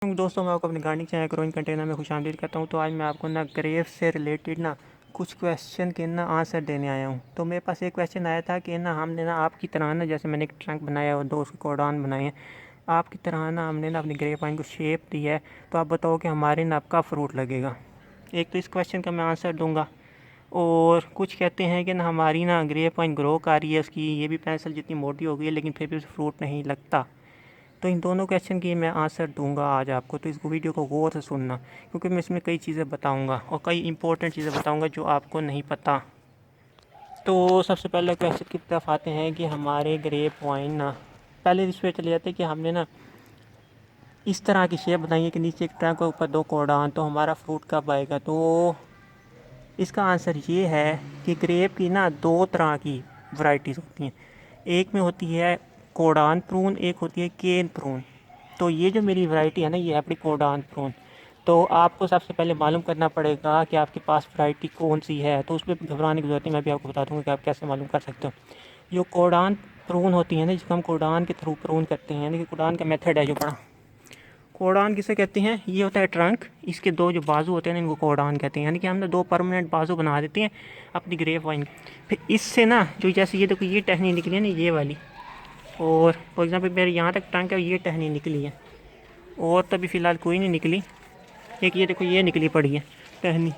दोस्तों, मैं आपको अपनी गार्डनिंग चैनल ग्रोइंग कंटेनर में खुशामदीद करता हूं। तो आज मैं आपको ना ग्रेप्स से रिलेटेड ना कुछ क्वेश्चन के ना आंसर देने आया हूं। तो मेरे पास एक क्वेश्चन आया था कि ना हमने ना आपकी तरह ना, जैसे मैंने एक ट्रंक बनाया और 2 उसके कोडान बनाए हैं, आपकी तरह ना हमने ना अपनी ग्रेप वाइन को शेप दी है। तो आप बताओ कि हमारे ना आपका फ्रूट लगेगा। एक तो इस क्वेश्चन का मैं आंसर दूंगा, और कुछ कहते हैं कि ना हमारी ना ग्रेप वाइन ग्रो कर रही है, उसकी ये भी पेंसिल जितनी मोटी हो गई है, लेकिन फिर भी उसे फ्रूट नहीं लगता। तो इन दोनों क्वेश्चन की मैं आंसर दूंगा आज आपको। तो इस वीडियो को गौर से सुनना, क्योंकि मैं इसमें कई चीज़ें बताऊंगा और कई इंपॉर्टेंट चीज़ें बताऊंगा जो आपको नहीं पता। तो सबसे पहले क्वेश्चन की तरफ आते हैं कि हमारे ग्रेप वाइन ना, पहले इस पर चले जाते हैं कि हमने ना इस तरह की शेप बनाई है कि नीचे एक ट्रंक और ऊपर 2 कोडान। तो हमारा फ्रूट कब आएगा? तो इसका आंसर ये है कि ग्रेप की ना 2 तरह की वैरायटीज़ होती हैं। एक में होती है कोडान प्रून, एक होती है केन प्रून। तो ये जो मेरी वैरायटी है ना, ये है अपनी कोडान प्रून। तो आपको सबसे पहले मालूम करना पड़ेगा कि आपके पास वैरायटी कौन सी है। तो उसमें घबराने की ज़रूरत नहीं, मैं भी आपको बता दूँगा कि आप कैसे मालूम कर सकते हो। जो कोडान प्रून होती है ना, जिसको हम कोडान के थ्रू प्रून करते हैं, यानी कि कोडान का मेथड है जो बड़ा। कोडान किसे कहते हैं? ये होता है ट्रंक, इसके 2 जो बाजू होते हैं ना, इनको कोडान कहते हैं। यानी कि हमने 2 परमानेंट बाजू बना देते हैं अपनी ग्रेप वाइन। फिर इससे ना जो, जैसे ये देखो, ये टहनी निकली है ना, ये वाली, और फॉर एग्जांपल मेरे यहाँ तक ट्रंक है, ये टहनी निकली है, और तभी फ़िलहाल कोई नहीं निकली। एक ये देखो, ये निकली पड़ी है टहनी।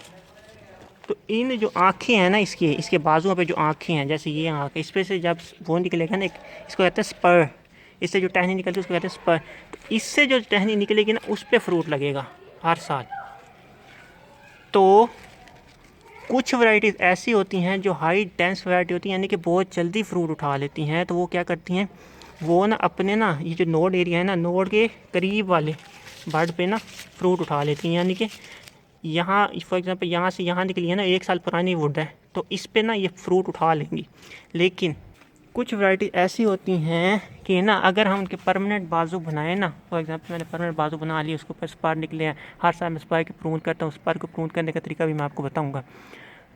तो इन जो आँखें हैं ना, इसके इसके बाजुओं पे जो आँखें हैं, जैसे ये आँख, इस पे से जब वो निकलेगा ना, इसको कहते हैं स्पर। इससे जो टहनी निकलती है उसको कहते हैं स्पर। तो इससे जो टहनी निकलेगी ना, उस पर फ्रूट लगेगा हर साल। तो कुछ वैरायटीज़ ऐसी होती हैं जो हाई डेंस वैरायटी होती हैं, यानी कि बहुत जल्दी फ्रूट उठा लेती हैं। तो वो क्या करती हैं, वो ना अपने ना ये जो नोड एरिया है ना, नोड के करीब वाले बड पे ना फ्रूट उठा लेती हैं। यानी कि यहाँ फॉर एग्जांपल यहाँ से यहाँ निकली है ना, 1 साल पुरानी वुड है, तो इस पे ना ये फ्रूट उठा लेंगी। लेकिन कुछ वैरायटी ऐसी होती हैं कि ना, अगर हम उनके परमानेंट बाजू बनाएं ना, फॉर एग्जांपल मैंने परमानेंट बाजू बना ली, उसके ऊपर स्पर निकले हैं, हर साल मैं स्पर की प्रून करता हूँ। स्पर को प्रून करने का तरीका भी मैं आपको बताऊँगा।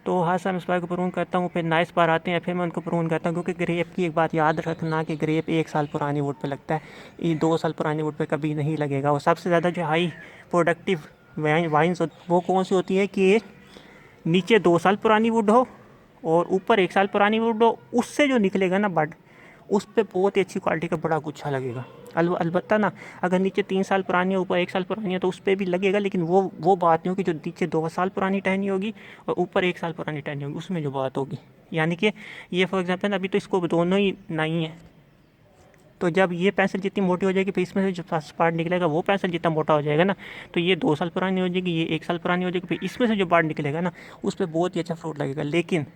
तो हर साल मैं स्पर को प्रून करता हूँ, फिर नए स्पर आते हैं, फिर मैं उनको प्रून करता हूँ। क्योंकि ग्रेप की एक बात याद रखना कि ग्रेप 1 साल पुरानी वुड पे लगता है, ये 2 साल पुरानी वुड पे कभी नहीं लगेगा। और सबसे ज़्यादा जो हाई प्रोडक्टिव वाइन्स वो कौन सी होती है कि नीचे 2 साल पुरानी वुड हो और ऊपर 1 साल पुरानी वुड हो। उससे जो निकलेगा ना बड, उस पर बहुत ही अच्छी क्वालिटी का बड़ा गुच्छा लगेगा। अलबत्ता ना, अगर नीचे 3 साल पुरानी हो, ऊपर 1 साल पुरानी हो, तो उस पर भी लगेगा, लेकिन वो बात नहीं होगी जो नीचे 2 साल पुरानी टहनी होगी और ऊपर 1 साल पुरानी टहनी होगी, उसमें जो बात होगी। यानी कि ये फॉर एग्जाम्पल अभी तो इसको दोनों ही नहीं है। तो जब ये पेंसिल जितनी मोटी हो जाएगी, फिर इसमें से जो फर्स्ट पार्ट निकलेगा वो पेंसिल जितना मोटा हो जाएगा ना, तो ये 2 साल पुरानी हो जाएगी, ये 1 साल पुरानी हो जाएगी। फिर इसमें से जो पार्ट निकलेगा ना, उस पर बहुत ही अच्छा फ्रूट लगेगा। लेकिन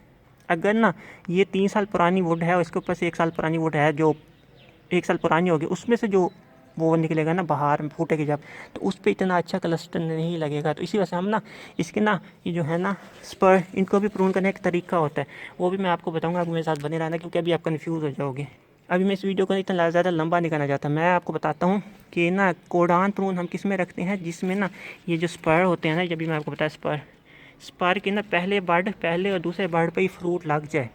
अगर ना ये 3 साल पुरानी वुड है और इसके ऊपर से 1 साल पुरानी वुड है, जो 1 साल पुरानी होगी, उसमें से जो वो निकलेगा ना बाहर में फूटेगी जब, तो उस पर इतना अच्छा क्लस्टर नहीं लगेगा। तो इसी वजह से हम ना इसके ना ये जो है ना स्पर, इनको भी प्रून करने का तरीका होता है, वो भी मैं आपको बताऊंगा। आप मेरे साथ बने रहना, क्योंकि अभी आप कन्फ्यूज़ हो जाओगे। अभी मैं इस वीडियो को इतना ज़्यादा लंबा नहीं करना चाहता। मैं आपको बताता हूँ कि ना कोडान प्रून हम किस में रखते हैं, जिसमें ना ये जो स्पर होते हैं ना, जब भी मैं आपको बताया स्पर के ना पहले और दूसरे बर्ड पे ही फ्रूट लग जाए।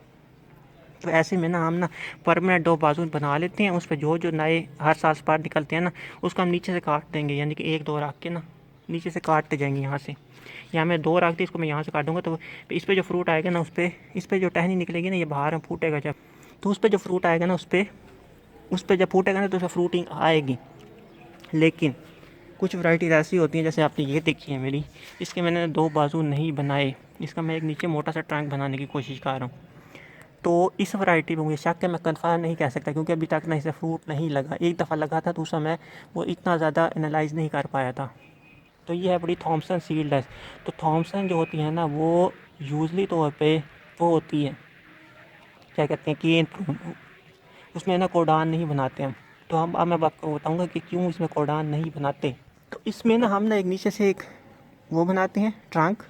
तो ऐसे में ना हम ना परमानेंट 2 बाजू बना लेते हैं। उस पर जो जो नए हर साल स्पर निकलते हैं ना, उसको हम नीचे से काट देंगे। यानी कि 1-2 रख के ना नीचे से काटते जाएंगे। यहाँ से, यहाँ मैं 2 रख दी, इसको मैं यहाँ से काटूंगा। तो इस पर जो फ्रूट आएगा ना, इस पर जो टहनी निकलेगी ना, ये बाहर में फूटेगा जब, तो उस पर जो फ्रूट आएगा ना, उस पर जब फूटेगा ना, तो उसमें फ्रूटिंग आएगी। लेकिन कुछ वैरायटीज़ ऐसी होती हैं, जैसे आपने ये देखी है मेरी, इसके मैंने 2 बाजू नहीं बनाए, इसका मैं एक नीचे मोटा सा ट्रंक बनाने की कोशिश कर रहा हूँ। तो इस वैरायटी में मुझे शक है, मैं कन्फर्म नहीं कह सकता, क्योंकि अभी तक ना इसे फ्रूट नहीं लगा। एक दफ़ा लगा था, दूसरा मैं वो इतना ज़्यादा एनालाइज नहीं कर पाया था। तो ये है बड़ी थॉमसन सीडलेस। तो थॉमसन जो होती है ना, वो यूजली तौर पे वो होती है, क्या कहते हैं, केन प्रून। उसमें ना कोडान नहीं बनाते हम। तो हम अब मैं आपको बताऊंगा कि क्यों इसमें कोडान नहीं बनाते। तो इसमें ना हम ना एक नीचे से एक वो बनाते हैं ट्रंक।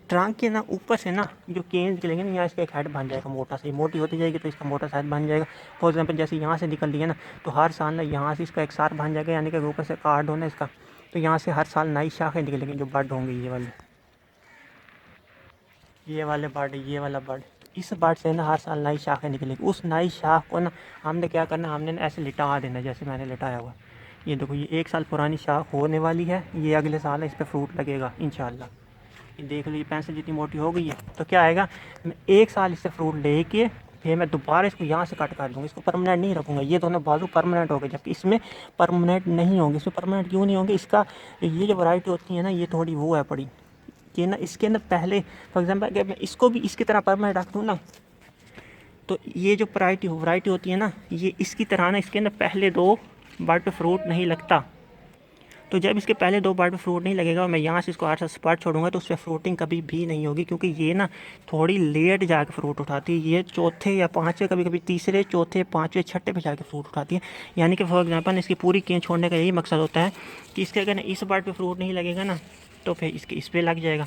ट्रंक के ना ऊपर से ना जो केन्स निकलेंगे ना, यहाँ इसका एक हेड बन जाएगा मोटा सा। मोटी होती जाएगी तो इसका मोटा सा हेड बन जाएगा। फॉर एग्जांपल जैसे यहाँ से निकल रही है ना, तो हर साल ना यहाँ से इसका एक सार बन जाएगा। यानी कि ऊपर से कार्ड होना इसका, तो यहाँ से हर साल नई शाखें निकलेंगी जो बर्ड होंगी। ये वाले बर्ड, ये वाला बर्ड, इस बर्ड से ना हर साल नई शाखें निकलेगी। उस नई शाख को ना हमने क्या करना, हमने ना ऐसे लिटा देना, जैसे मैंने लिटाया हुआ। ये देखो, ये 1 साल पुरानी शाख होने वाली है, ये अगले साल है, इस पर फ्रूट लगेगा इंशाल्लाह। ये देख लो, ये पेंसिल जितनी मोटी हो गई है, तो क्या आएगा, मैं 1 साल इससे फ्रूट लेके फिर मैं दोबारा इसको यहाँ से कट कर दूँगा, इसको परमानेंट नहीं रखूँगा। ये दोनों बाजू परमानेंट हो गए, जबकि इसमें परमानेंट नहीं होंगे। इसमें परमानेंट क्यों नहीं होंगे, इसका ये जो वैरायटी होती है ना, ये थोड़ी वो है पड़ी कि ना, इसके अंदर पहले फॉर एग्जाम्पल अगर मैं इसको भी इसकी तरह परमानेंट रख दूँ ना, तो ये जो वैरायटी होती है ना, ये इसकी तरह ना, इसके अंदर पहले 2 बार पे फ्रूट नहीं लगता। तो जब इसके पहले 2 बार पे फ्रूट नहीं लगेगा और मैं यहाँ से इसको 8 स्पार्ट छोड़ूंगा, तो उस पर फ्रूटिंग कभी भी नहीं होगी, क्योंकि ये ना थोड़ी लेट जाके फ्रूट उठाती है। ये चौथे या पाँचवें, कभी कभी तीसरे, चौथे, पाँचवें, छठे पे जाके फ्रूट उठाती है। यानी कि फॉर एग्जाम्पल इसकी पूरी केन छोड़ने का यही मकसद होता है कि इसके अगर इस बार पे फ्रूट नहीं लगेगा ना, तो फिर इसके इस पर लग जाएगा,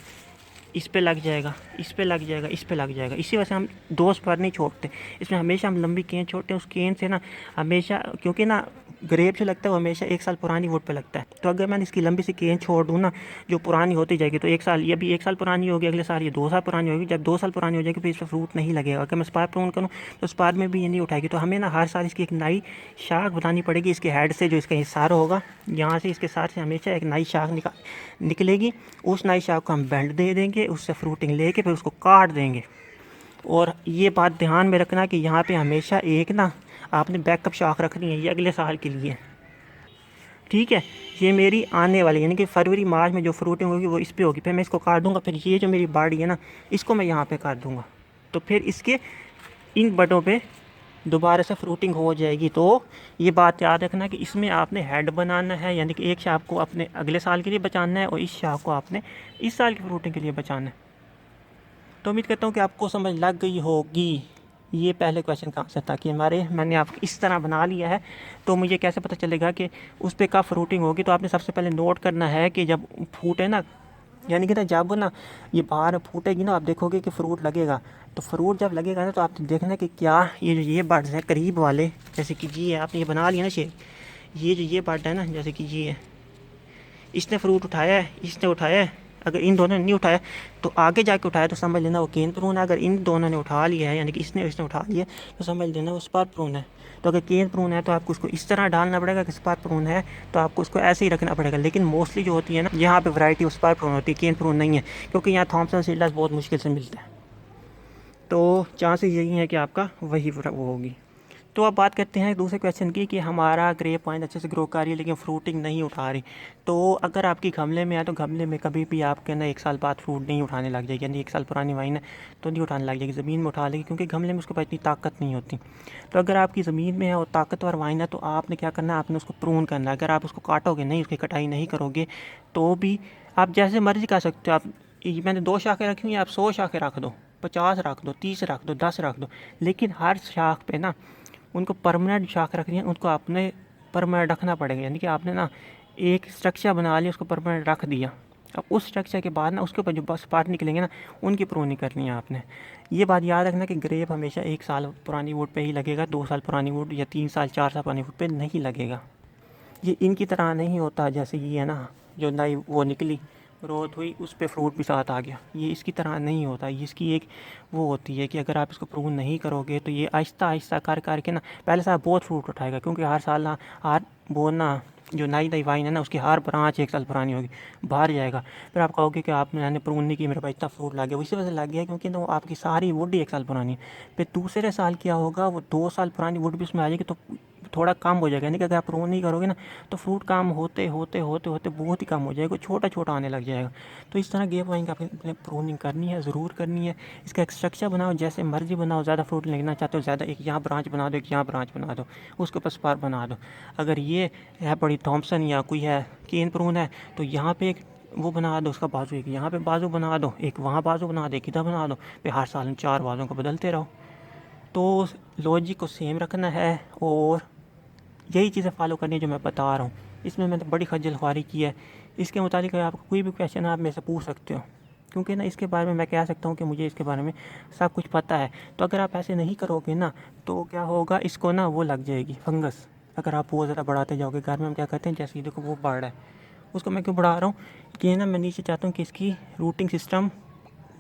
इस पे लग जाएगा, इस पे लग जाएगा, इस पे लग जाएगा। इसी वजह से हम 2 स्पर नहीं छोड़ते, इसमें हमेशा हम लंबी केन छोड़ते हैं। उस केन से ना हमेशा, क्योंकि ना ग्रेप जो लगता है वो हमेशा 1 साल पुरानी वुड पे लगता है। तो अगर मैंने इसकी लंबी सी केन छोड़ दूँ ना, जो पुरानी होती जाएगी, तो 1 साल, ये भी 1 साल पुरानी होगी, अगले साल ये 2 साल पुरानी होगी। जब 2 साल पुरानी हो जाएगी फिर इस पर फ्रूट नहीं लगेगा। अगर मैं स्पार प्रून करूँ तो स्पार में भी ये नहीं उठाएगी। तो हमें ना हर साल इसकी एक नई शाख बतानी पड़ेगी। इसके हेड से जो इसका हिस्सा होगा, यहाँ से इसके साथ से हमेशा एक नई शाख निकलेगी। उस नई शाख को हम बेंड दे देंगे, उससे फ्रूटिंग लेके फिर उसको काट देंगे। और ये बात ध्यान में रखना कि यहाँ पे हमेशा एक ना आपने बैकअप शाख रखनी है, ये अगले साल के लिए, ठीक है। ये मेरी आने वाली, यानी कि फरवरी मार्च में जो फ्रूटिंग होगी वो इस पे होगी। फिर मैं इसको काट दूंगा, फिर ये जो मेरी बाड़ी है ना, इसको मैं यहाँ पे काट दूंगा, तो फिर इसके इन बटों पे दोबारा से फ्रूटिंग हो जाएगी। तो ये बात याद रखना कि इसमें आपने हेड बनाना है, यानी कि एक शाख को अपने अगले साल के लिए बचाना है और इस शाख को आपने इस साल की फ्रूटिंग के लिए बचाना है। तो उम्मीद करता हूँ कि आपको समझ लग गई होगी। ये पहले क्वेश्चन का आंसर था कि मैंने आपको इस तरह बना लिया है, तो मुझे कैसे पता चलेगा कि उस पर कब फ्रूटिंग होगी। तो आपने सबसे पहले नोट करना है कि जब फूटे ना, यानी कि ना जब ना ये बाहर फूटेगी ना, आप देखोगे कि फ्रूट लगेगा। तो फ्रूट जब लगेगा ना, तो आप देखना कि क्या ये बर्ड्स हैं करीब वाले, जैसे कि ये आपने ये बना लिया ना शेप, ये बर्ड है ना, जैसे कि ये है, इसने फ्रूट उठाया है, इसने उठाया है। अगर इन दोनों ने नहीं उठाया तो आगे जाके उठाया तो समझ लेना वो केन प्रून है। अगर इन दोनों ने उठा लिया है, यानी कि इसने उठा लिया, तो समझ लेना वो स्पार प्रून है। तो अगर केन प्रून है तो आपको उसको इस तरह डालना पड़ेगा, कि स्पार प्रून है तो आपको उसको ऐसे ही रखना पड़ेगा। लेकिन मोस्टली जो होती है ना, यहाँ पे वैरायटी उस स्पार प्रून होती है, केन प्रून नहीं है, क्योंकि यहाँ थॉमसन सीडलेस बहुत मुश्किल से मिलता है। तो चांसेस यही है कि आपका वही वो होगी। तो अब बात करते हैं दूसरे क्वेश्चन की कि हमारा ग्रेप वाइन अच्छे से ग्रो कर रही है लेकिन फ्रूटिंग नहीं उठा रही। तो अगर आपकी गमले में है तो गमले में कभी भी आपके ना 1 साल बाद फ्रूट नहीं उठाने लग जाएगी, यानी 1 साल पुरानी वाइन है तो नहीं उठाने लग जाएगी, ज़मीन में उठा लेगी, क्योंकि गमले में उसके पास इतनी ताकत नहीं होती। तो अगर आपकी ज़मीन में है और ताकतवर वाइन है तो आपने क्या करना है, आपने उसको प्रून करना है। अगर आप उसको काटोगे नहीं, उसकी कटाई नहीं करोगे, तो भी आप जैसे मर्जी कर सकते हो। आप मैंने 2 शाखें रखी हुई हैं, आप 100 शाखें रख दो, 50 रख दो, 30 रख दो, 10 रख दो, लेकिन हर शाख पे ना उनको परमानेंट शाख रखनी है, उनको आपने परमानेंट रखना पड़ेगा। यानी कि आपने ना एक स्ट्रक्चर बना लिया, उसको परमानेंट रख दिया। अब उस स्ट्रक्चर के बाद ना उसके ऊपर जो बस पार्ट निकलेंगे ना, उनकी प्रूनिंग करनी है आपने। ये बात याद रखना कि ग्रेप हमेशा 1 साल पुरानी वुड पे ही लगेगा, 2 साल पुरानी वुड या 3 साल 4 साल पुरानी वुड पे नहीं लगेगा। ये इनकी तरह नहीं होता, जैसे ये है ना, जो नई वो निकली ग्रोथ हुई उस पर फ्रूट भी साथ आ गया, ये इसकी तरह नहीं होता। ये इसकी एक वो होती है कि अगर आप इसको प्रून नहीं करोगे तो ये आहिस्ता आहिस्ता कर करके ना पहले साल बहुत फ्रूट उठाएगा, क्योंकि हर साल ना हर वो ना जो नई वाइन है ना, उसकी हर ब्रांच 1 साल पुरानी होगी, बाहर जाएगा। फिर आप कहोगे कि आप मैंने प्रून नहीं की, मेरे पास इतना फ्रूट लग गया। इसी वजह से लग गया क्योंकि ना वो आपकी सारी वुड ही 1 साल पुरानी है। फिर दूसरे साल क्या होगा, वो 2 साल पुरानी वुड भी उसमें आ जाएगी, तो थोड़ा कम हो जाएगा। यानी कि अगर आप प्रून नहीं करोगे ना, तो फ्रूट कम होते होते होते होते बहुत ही कम हो जाएगा, छोटा छोटा आने लग जाएगा। तो इस तरह ग्रेप वाइन का आपने प्रूनिंग करनी है, ज़रूर करनी है। इसका एक स्ट्रक्चर बनाओ, जैसे मर्जी बनाओ। ज़्यादा फ्रूट लेना चाहते हो ज़्यादा, एक यहाँ ब्रांच बना दो, एक यहाँ ब्रांच बना दो, उसके ऊपर स्पार बना दो। अगर ये है बड़ी थॉमसन या कोई है केन प्रून है, तो यहाँ पे एक वो बना दो, उसका बाजू एक यहाँ पे बाजू बना दो, एक वहाँ बाजू बना दो, एक इधर बना दो। फिर हर साल 4 बाजों को बदलते रहो। तो लॉजिक को सेम रखना है और यही चीज़ें फॉलो करनी है जो मैं बता रहा हूँ। इसमें मैंने बड़ी खज्जल ख्वारी की है। इसके मुताबिक आपको कोई भी क्वेश्चन आप मेरे से पूछ सकते हो, क्योंकि ना इसके बारे में मैं कह सकता हूँ कि मुझे इसके बारे में सब कुछ पता है। तो अगर आप ऐसे नहीं करोगे ना, तो क्या होगा, इसको ना वो लग जाएगी फंगस। अगर आप बहुत ज़्यादा बढ़ाते जाओगे, घर में हम क्या करते हैं, जैसे देखो वो बढ़ रहा है, उसको मैं क्यों बढ़ा रहा हूँ कि ना मैं नीचे चाहता हूँ कि इसकी रूटिंग सिस्टम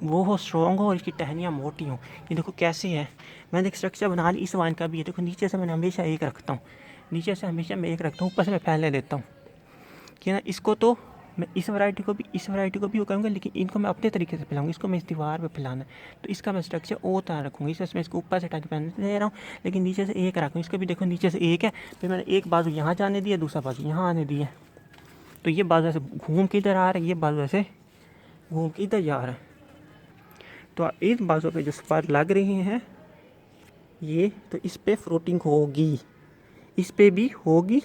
वो हो, स्ट्रॉन्ग हो और इसकी टहनियाँ मोटी हों। ये देखो कैसे है, मैंने एक स्ट्रक्चर बना ली इस वाइन का भी। ये देखो नीचे से मैंने हमेशा एक रखता हूँ, नीचे से हमेशा मैं एक रखता हूँ, ऊपर से मैं फैलने देता हूँ कि ना इसको तो मैं इस वैरायटी को भी वो करूँगा, लेकिन इनको मैं अपने तरीके से फैलाऊँगा। इसको मैं इस दीवार पे फैलाना है तो इसका मैं स्ट्रक्चर और तरह रखूँगा। इस मैं इसको ऊपर से टाँग के फैलने दे रहा हूँ, लेकिन नीचे से एक रखूँ। इसको भी देखो नीचे से एक है, फिर मैंने एक बाजू यहाँ जाने दिया, दूसरा बाजू यहाँ आने दिया, तो ये बाजू ऐसे घूम के इधर आ रहा है, ये बाजू ऐसे घूम के इधर जा रहा है। तो इन बाजू पे जो स्पर लग रही हैं ये, तो इस पे फ्रूटिंग होगी, इस पे भी होगी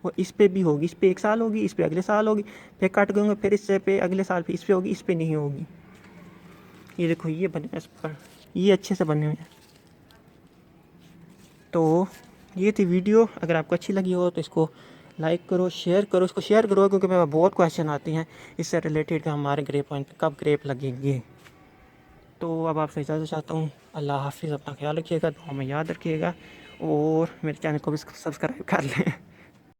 और इस पे भी होगी। इस पे 1 साल होगी, इस पे अगले साल होगी, फिर कट गएंगे, फिर इससे पे अगले साल फिर इस पे होगी, इस पे नहीं होगी। ये देखो ये बने हैं स्पर, ये अच्छे से बने हुए हैं। तो ये थी वीडियो, अगर आपको अच्छी लगी हो तो इसको लाइक करो, शेयर करो, इसको शेयर करो, क्योंकि मेरे बहुत क्वेश्चन आते हैं इससे रिलेटेड कि हमारे ग्रेप पॉइंट पे कब ग्रेप लगेंगे। तो अब आपसे इजाज़त चाहता हूँ। अल्लाह हाफ़िज़, अपना ख्याल रखिएगा, दुआ में याद रखिएगा और मेरे चैनल को भी सब्सक्राइब कर लें।